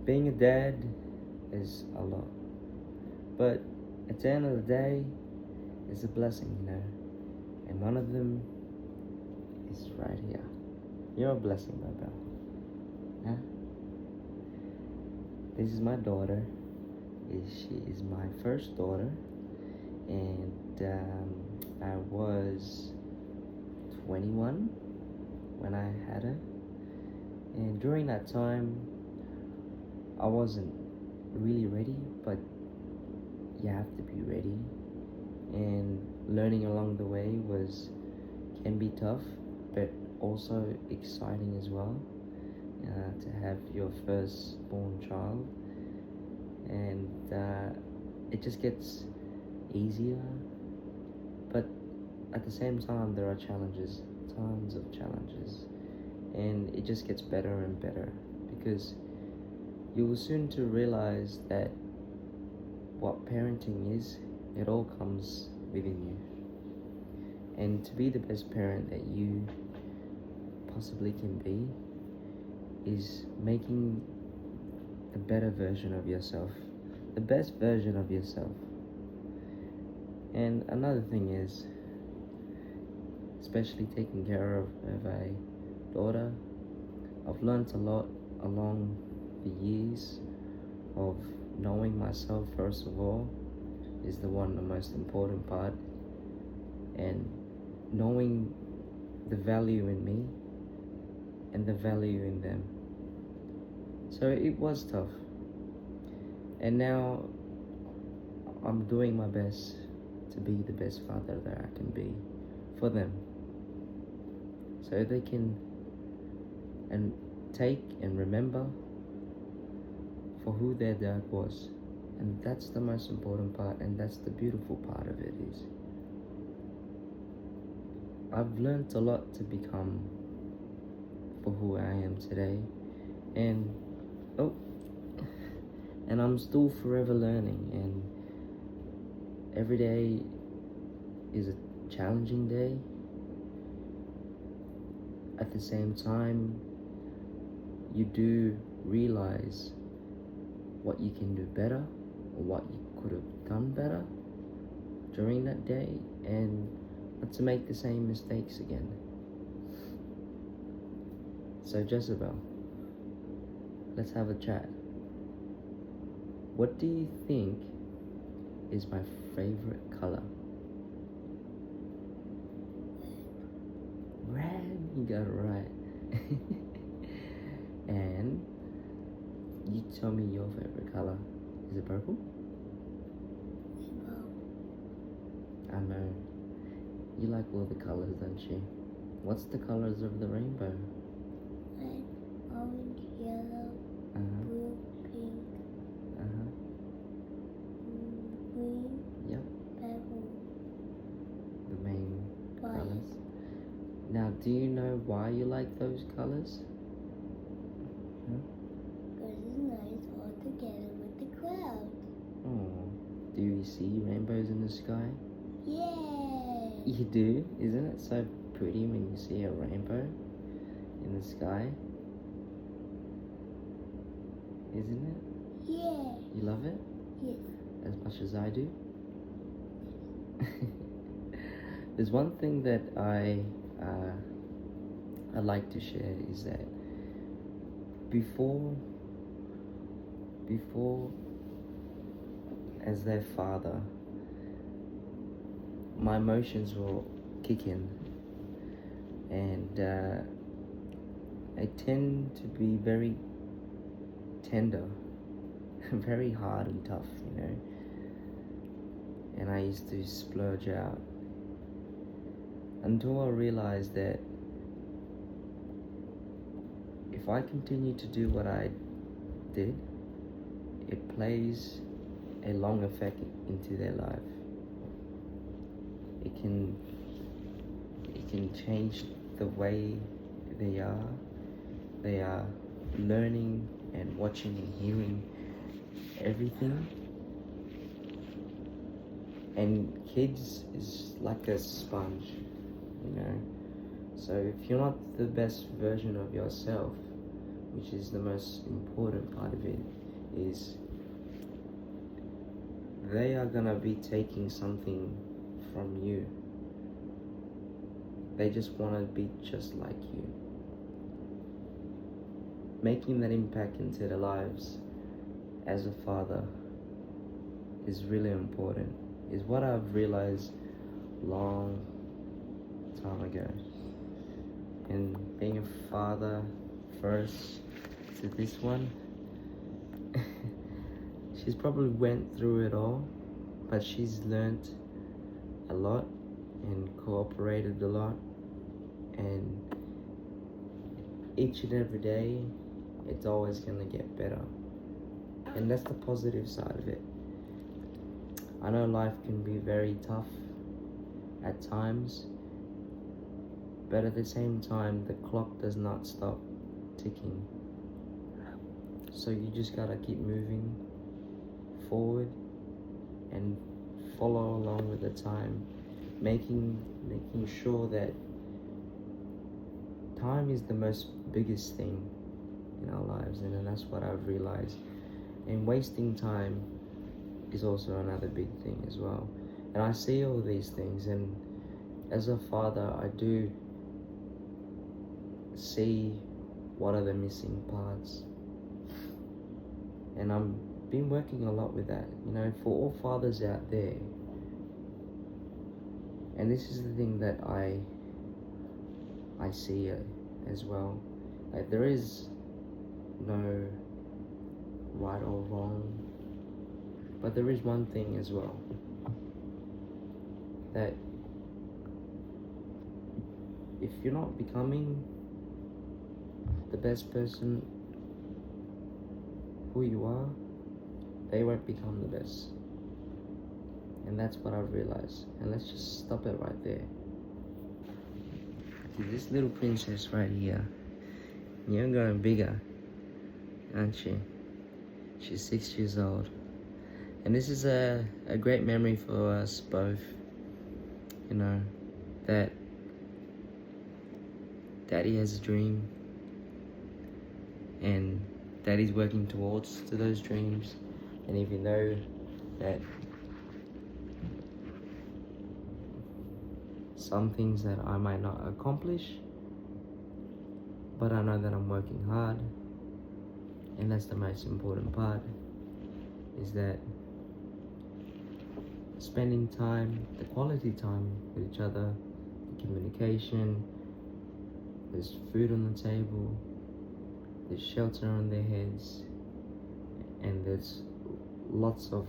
Being a dad is a lot, but at the end of the day, it's a blessing, you know. And one of them is right here. You're a blessing, my belle. Huh? This is my daughter. She is my first daughter, and I was 21 when I had her. And during that time, I wasn't really ready, but you have to be ready. And learning along the way can be tough, but also exciting as well. To have your firstborn child, and it just gets easier, but at the same time there are challenges, tons of challenges, and it just gets better and better, because you will soon to realize that what parenting is, it all comes within you. And to be the best parent that you possibly can be is making a better version of yourself, the best version of yourself. And another thing is, especially taking care of a daughter, I've learned a lot along the years of knowing myself. First of all, is the most important part, and knowing the value in me and the value in them. So it was tough, and now I'm doing my best to be the best father that I can be for them, so they can and take and remember for who their dad was. And that's the most important part, and that's the beautiful part of it. Is I've learned a lot to become for who I am today, and I'm still forever learning, and every day is a challenging day. At the same time, you do realize what you can do better, or what you could have done better during that day, and not to make the same mistakes again. So Jezebel, let's have a chat. What do you think is my favorite color? Red, you got it right. And you tell me your favorite color. Is it purple? I know. You like all the colors, don't you? What's the colors of the rainbow? Red, orange, yellow, blue, pink, green, Yep, purple, the main white. colors. Now, do you know why you like those colors? Because it's nice all together with the clouds. Oh, do you see rainbows in the sky? Yay! You do? Isn't it so pretty when you see a rainbow in the sky? Isn't it? Yeah. You love it Yes. as much as I do? There's one thing that I like to share, is that before as their father, my emotions will kick in, and I tend to be very tender, very hard and tough, you know. And I used to splurge out until I realized that if I continue to do what I did, it plays a long effect into their life. It can change the way they are. They are learning and watching and hearing everything. And kids is like a sponge, you know. So if you're not the best version of yourself which is the most important part of it, is they are gonna be taking something from you. They just wanna be just like you. Making that impact into their lives as a father is really important, is what I've realized long time ago. And being a father first to this one, she's probably went through it all, but she's learned a lot and cooperated a lot, and each and every day it's always gonna get better. And that's the positive side of it. I know life can be very tough at times, but at the same time, the clock does not stop ticking. So you just gotta keep moving forward and follow along with the time, making sure that time is the most biggest thing in our lives, and then that's what I've realized. And wasting time is also another big thing as well. And I see all these things, and as a father, I do see what are the missing parts. And I've been working a lot with that, you know, for all fathers out there. And this is the thing that I see as well. Like, there is no right or wrong, but there is one thing as well, that if you're not becoming the best person who you are, they won't become the best. And that's what I've realized. And let's just stop it right there. See, this little princess right here, you're going bigger, aren't you? She's 6 years old. And this is a great memory for us both. You know, that Daddy has a dream, and Daddy's working towards to those dreams. And even though that some things that I might not accomplish, but I know that I'm working hard, and that's the most important part, is that spending time, the quality time with each other, the communication, there's food on the table, there's shelter on their heads, and there's lots of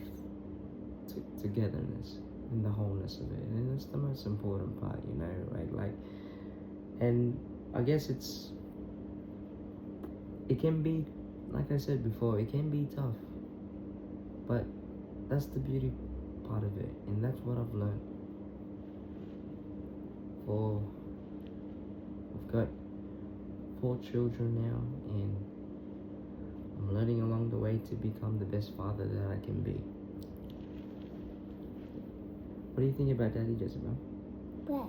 togetherness in the wholeness of it. And that's the most important part, you know, right? Like, and I guess it can be, like I said before, it can be tough, but that's the beauty part of it, and that's what I've learned. I've got 4 children now, and I'm learning along the way to become the best father that I can be. What do you think about Daddy, Jezebel? Play.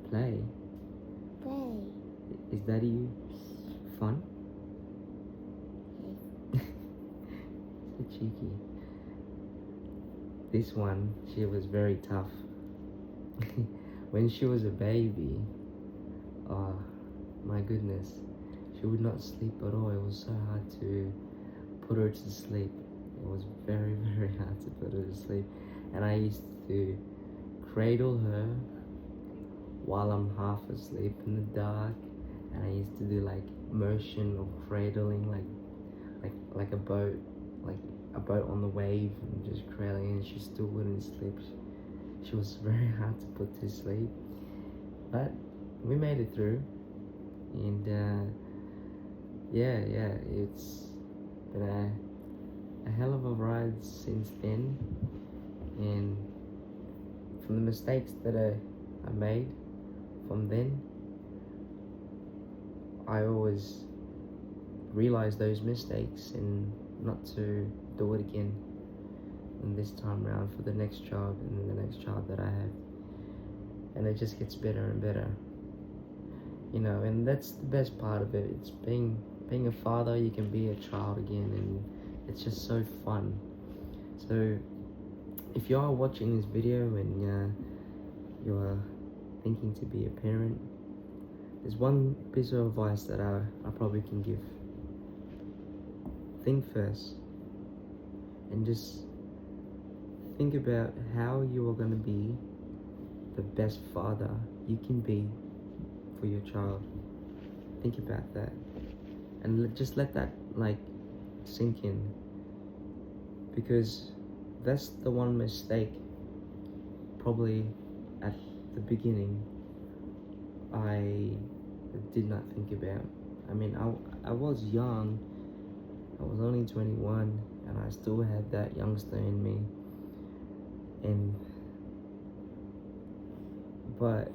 Play? Play. Is Daddy fun? So cheeky. This one, she was very tough. When she was a baby, oh my goodness, she would not sleep at all. It was so hard to put her to sleep. It was very, very hard to put her to sleep. And I used to cradle her while I'm half asleep in the dark, and I used to do like motion of cradling, like a boat, like a boat on the wave, and just cradling, and she still wouldn't sleep. She was very hard to put to sleep, but we made it through. And yeah, it's been a hell of a ride since then. And from the mistakes that I made from then, I always realize those mistakes and not to do it again in this time around for the next child and the next child that I have. And it just gets better and better, you know. And that's the best part of it. It's being being a father, you can be a child again, and it's just so fun. So if you are watching this video and you are thinking to be a parent, there's one piece of advice that I probably can give. Think first, and just think about how you are going to be the best father you can be for your child. Think about that, and just let that like sink in, because that's the one mistake probably at the beginning I did not think about. I mean, I was young. I was only 21, and I still had that youngster in me. But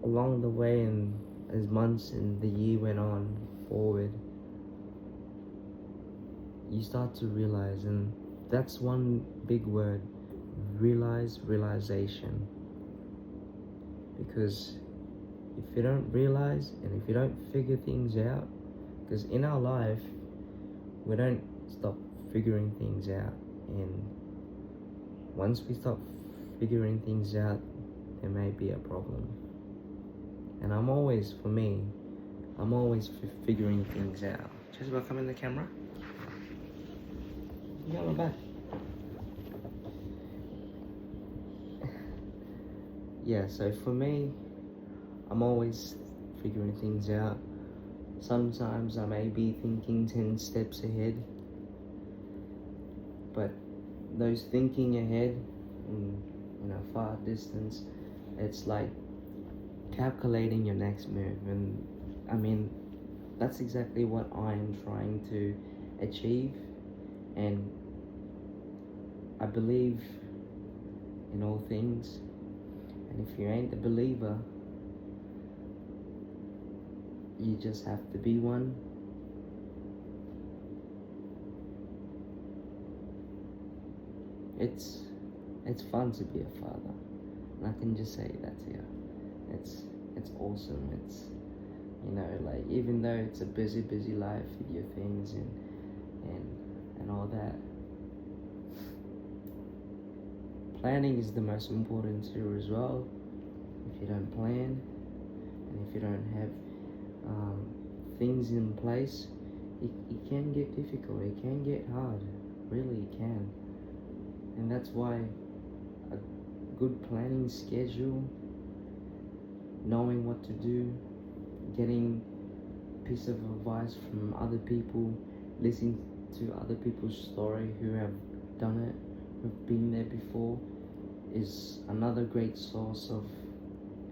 along the way, and as months and the year went on forward, you start to realize, and that's one big word, realization. Because if you don't realize, and if you don't figure things out, because in our life, we don't stop figuring things out. And once we stop figuring things out, there may be a problem. And I'm always figuring things out. Jezebel, come in the camera. You on my back. Yeah, so for me, I'm always figuring things out. Sometimes I may be thinking 10 steps ahead, but those thinking ahead in a far distance, it's like calculating your next move. And I mean, that's exactly what I'm trying to achieve. And I believe in all things, and if you ain't a believer, you just have to be one. It's fun to be a father, and I can just say that to you. It's awesome. It's, you know, like, even though it's a busy life with your things and all that, planning is the most important too as well. If you don't plan, and if you don't have things in place, it can get difficult, it can get hard, really it can. And that's why a good planning schedule, knowing what to do, getting a piece of advice from other people, listening to other people's story who have done it, who've been there before, is another great source of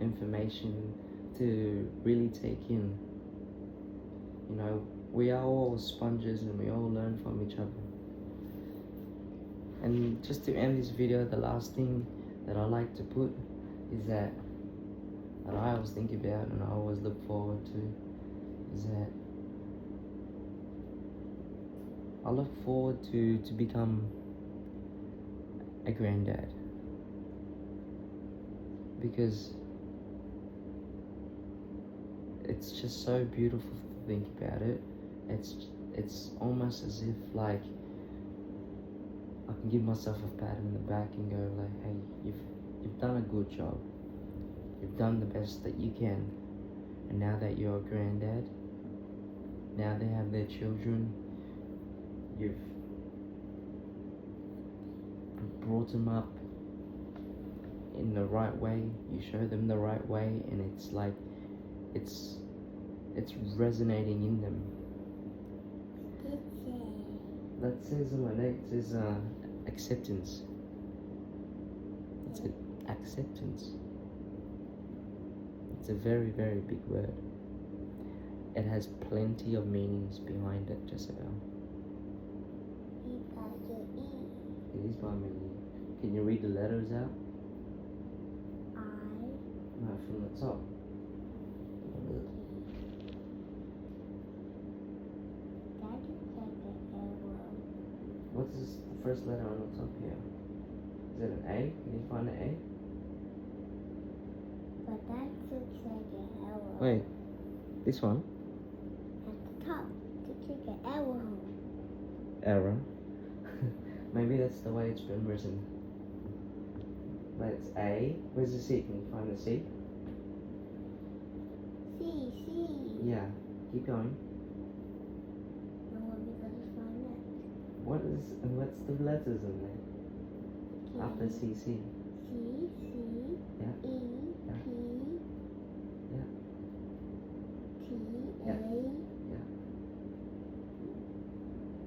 information to really take in. You know, we are all sponges and we all learn from each other. And just to end this video, the last thing that I like to put is that I always think about and I always look forward to, is that I look forward to become a granddad. Because it's just so beautiful to think about it. It's almost as if like I can give myself a pat in the back and go like, hey, you've done a good job. You've done the best that you can. And now that you're a granddad, now they have their children, you've brought them up in the right way, you show them the right way, and it's like it's resonating in them. That says on my neck, it says acceptance. It's acceptance. It's a very, very big word. It has plenty of meanings behind it, Jezebel. It is by me. Can you read the letters out? No, from the top. What's this, the first letter on the top here? Is it an A? Can you find an A? But that looks like a arrow. Wait, this one? And error. Maybe that's the way it's been written. But it's A. Where's the C? Can you find the C? C. Yeah. Keep going. No, we gotta find that. What's the letters in there? After C. C. Yeah. E. Yeah. P. Yeah. T. Yeah. A. Yeah.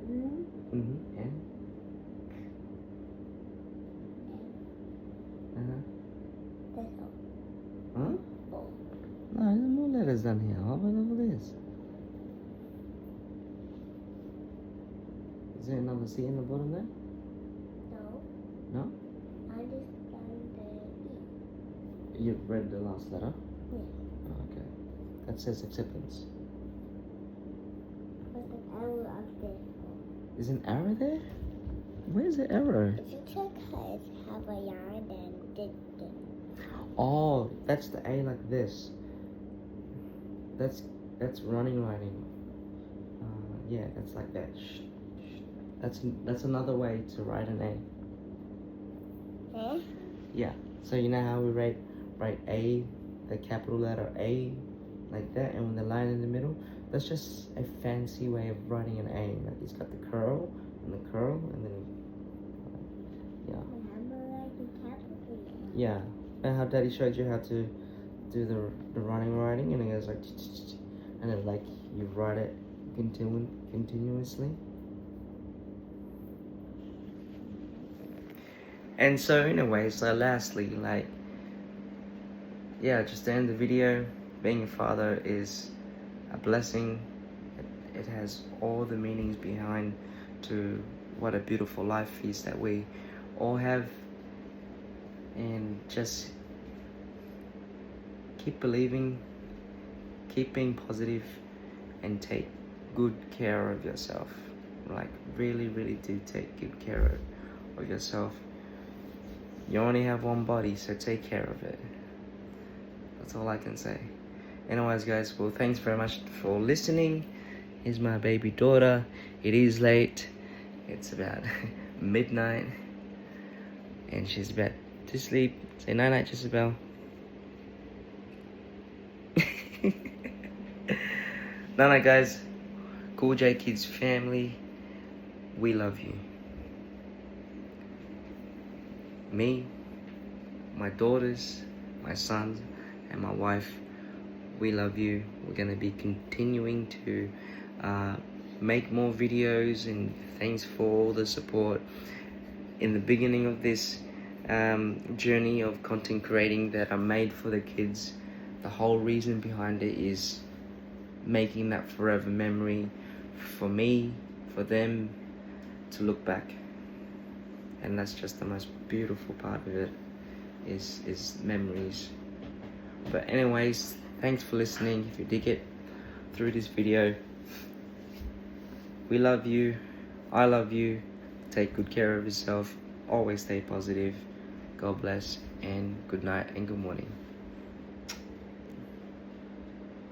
N. N. That's all. Huh? Oh. No, there's more letters down here. How about over this? Is there another C in the bottom there? No. No? I just found the E. You've read the last letter? Yeah. Oh, okay. That says acceptance. What's the arrow up there for? Is an arrow there? Where's the arrow? It's a check have a yard and did. Oh, that's the A like this. That's running writing. Yeah, that's like that. That's another way to write an A. Eh? Yeah. So you know how we write A, the capital letter A, like that, and with the line in the middle. That's just a fancy way of writing an A. Like it's got the curl, and then yeah. Remember like the capital? Yeah. And how Daddy showed you how to do the running writing, and it goes like, and then like you write it continuously. And so in a way, so lastly, like, yeah, just to end the video, being a father is a blessing. It has all the meanings behind to what a beautiful life is that we all have. And just keep believing, keep being positive, and take good care of yourself. Like really, really do take good care of yourself. You only have one body, so take care of it. That's all I can say. Anyways, guys, well, thanks very much for listening. Here's my baby daughter. It is late. It's about midnight, and she's about to sleep. Say night night, Jezebel. Night night, guys. Cool J Kids family, we love you. Me, my daughters, my sons, and my wife, we love you. We're gonna be continuing to make more videos, and thanks for all the support in the beginning of this journey of content creating that I made for the kids. The whole reason behind it is making that forever memory for me, for them to look back. And that's just the most beautiful part of it, is memories. But anyways, thanks for listening. If you did get through this video, we love you, I love you. Take good care of yourself, always stay positive. God bless, and good night and good morning.